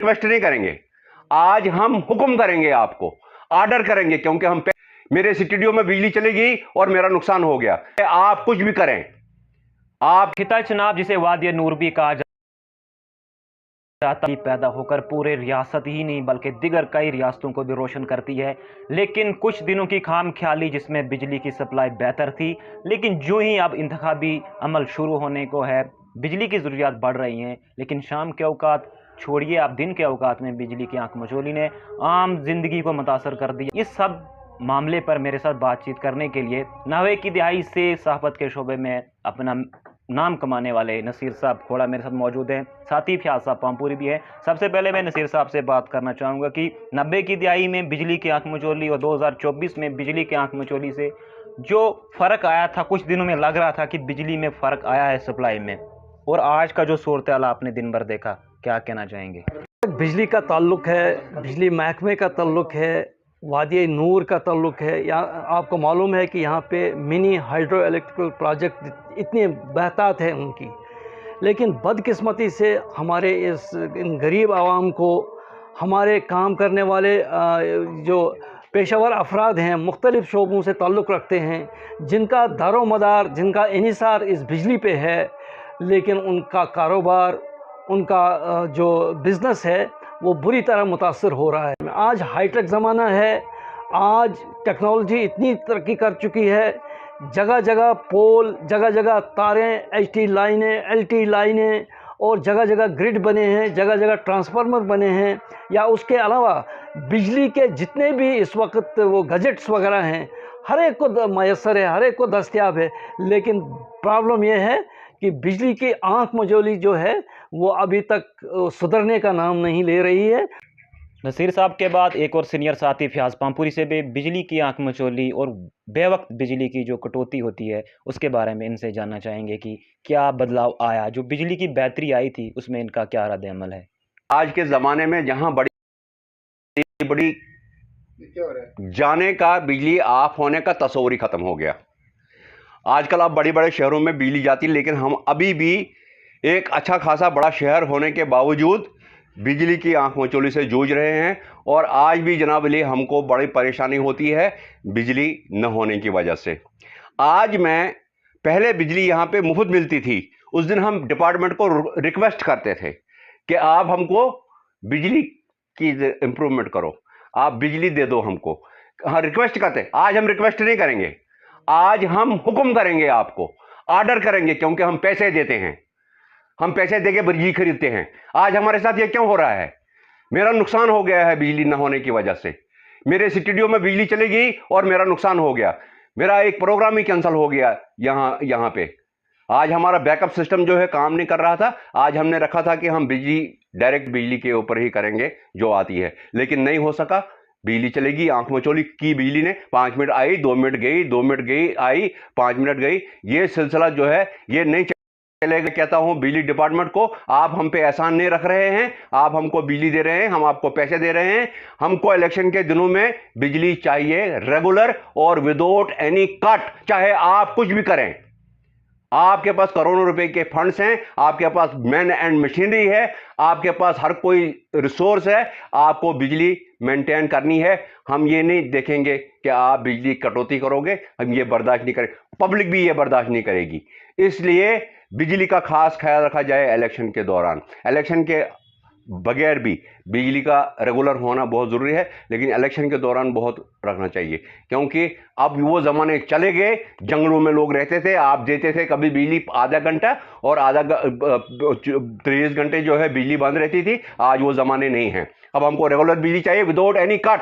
Request नहीं करेंगे, आज हम हुक्म करेंगे, आपको ऑर्डर करेंगे, क्योंकि हम मेरे स्टूडियो में बिजली चली गई और मेरा नुकसान हो गया। आप कुछ भी करें, आप खिता चनाब जिसे वादी नूर भी कहा जाता पैदा होकर पूरे रियासत ही नहीं बल्कि दिगर कई रियासतों को भी रोशन करती है। लेकिन कुछ दिनों की खाम ख्याली जिसमें बिजली की सप्लाई बेहतर थी, लेकिन जो ही अब इंतखाबी अमल शुरू होने को है, बिजली की ज़रूरियात बढ़ रही हैं। लेकिन शाम के औकात छोड़िए, आप दिन के औकात में बिजली की आंख मचोली ने आम जिंदगी को मुतासर कर दिया। इस सब मामले पर मेरे साथ बातचीत करने के लिए 90 की दहाई से सहाफ़त के शोबे में अपना नाम कमाने वाले नसीर साहब खोड़ा मेरे साथ मौजूद हैं। साथ ही फयाज साहब पामपुरी भी है। सबसे पहले मैं नसीर साहब से बात करना चाहूँगा कि 90 की दहाई में बिजली की आंख मचोली और 2024 में बिजली की आंख मचोली से जो फ़र्क आया था, कुछ दिनों में लग रहा था कि बिजली में फ़र्क आया है सप्लाई में, और आज का जो सूरत हाल आपने दिन भर देखा, क्या कहना चाहेंगे? बिजली का ताल्लुक़ है, बिजली महकमे का ताल्लुक़ है, वादी नूर का ताल्लुक़ है। यहाँ आपको मालूम है कि यहाँ पे मिनी हाइड्रो इलेक्ट्रिकल प्रोजेक्ट इतनी बहतात है उनकी, लेकिन बदकिस्मती से हमारे इन गरीब आवाम को, हमारे काम करने वाले जो पेशेवर अफराद हैं, मुख्तलिफ़ शोबों से ताल्लुक़ रखते हैं, जिनका दारोमदार, जिनका इन्हिसार इस बिजली पे है, लेकिन उनका कारोबार, उनका जो बिज़नेस है वो बुरी तरह मुतासर हो रहा है। आज हाईटेक ज़माना है, आज टेक्नोलॉजी इतनी तरक्की कर चुकी है, जगह जगह पोल, जगह जगह तारें, एचटी लाइनें, एलटी लाइनें, और जगह जगह ग्रिड बने हैं, जगह जगह ट्रांसफार्मर बने हैं। या उसके अलावा बिजली के जितने भी इस वक्त वो गजेट्स वगैरह हैं, हर एक को मैसर है, हर एक को दस्तयाब है। लेकिन प्रॉब्लम ये है कि बिजली की आंख मचोली जो है वो अभी तक सुधरने का नाम नहीं ले रही है। नसीर साहब के बाद एक और सीनियर साथी फयाज पामपुरी से भी बिजली की आंख मचोली और बेवक्त बिजली की जो कटौती होती है उसके बारे में इनसे जानना चाहेंगे कि क्या बदलाव आया, जो बिजली की बेहतरी आई थी उसमें इनका क्या रद्द अमल है। आज के ज़माने में जहां बड़ी बड़ी जाने का बिजली ऑफ होने का तस्वुर ही ख़त्म हो गया। आजकल अब बड़े बड़े शहरों में बिजली जाती, लेकिन हम अभी भी एक अच्छा खासा बड़ा शहर होने के बावजूद बिजली की आंख मचोली से जूझ रहे हैं। और आज भी जनाब अली हमको बड़ी परेशानी होती है बिजली न होने की वजह से। आज मैं पहले बिजली यहाँ पे मुफ्त मिलती थी, उस दिन हम डिपार्टमेंट को रिक्वेस्ट करते थे कि आप हमको बिजली की इम्प्रूवमेंट करो, आप बिजली दे दो हमको। हाँ, रिक्वेस्ट करते। आज हम रिक्वेस्ट नहीं करेंगे, आज हम हुक्म करेंगे, आपको ऑर्डर करेंगे, क्योंकि हम पैसे देते हैं, हम पैसे देके बिजली खरीदते हैं। आज हमारे साथ ये क्यों हो रहा है? मेरा नुकसान हो गया है बिजली न होने की वजह से। मेरे स्टूडियो में बिजली चली गई और मेरा नुकसान हो गया, मेरा एक प्रोग्राम ही कैंसिल हो गया यहाँ पे। आज हमारा बैकअप सिस्टम जो है काम नहीं कर रहा था। आज हमने रखा था कि हम बिजली डायरेक्ट बिजली के ऊपर ही करेंगे जो आती है, लेकिन नहीं हो सका। बिजली चलेगी, आंख मचोली की बिजली ने। 5 मिनट आई, 2 मिनट गई, 2 मिनट गई, आई, 5 मिनट गई। ये सिलसिला जो है ये नहीं चलेगा। कहता हूं बिजली डिपार्टमेंट को, आप हम पे एहसान नहीं रख रहे हैं, आप हमको बिजली दे रहे हैं, हम आपको पैसे दे रहे हैं। हमको इलेक्शन के दिनों में बिजली चाहिए रेगुलर और विदाउट एनी कट, चाहे आप कुछ भी करें। आपके पास करोड़ों रुपए के फंड्स हैं, आपके पास मैन एंड मशीनरी है, आपके पास हर कोई रिसोर्स है, आपको बिजली मेंटेन करनी है। हम ये नहीं देखेंगे कि आप बिजली कटौती करोगे, हम ये बर्दाश्त नहीं करें, पब्लिक भी ये बर्दाश्त नहीं करेगी। इसलिए बिजली का खास ख्याल रखा जाए इलेक्शन के दौरान। इलेक्शन के बगैर भी बिजली का रेगुलर होना बहुत ज़रूरी है, लेकिन इलेक्शन के दौरान बहुत रखना चाहिए, क्योंकि अब वो ज़माने चले गए। जंगलों में लोग रहते थे, आप देते थे कभी बिजली आधा घंटा और 30 घंटे जो है बिजली बंद रहती थी। आज वो ज़माने नहीं हैं। अब हमको रेगुलर बिजली चाहिए विदाउट एनी कट।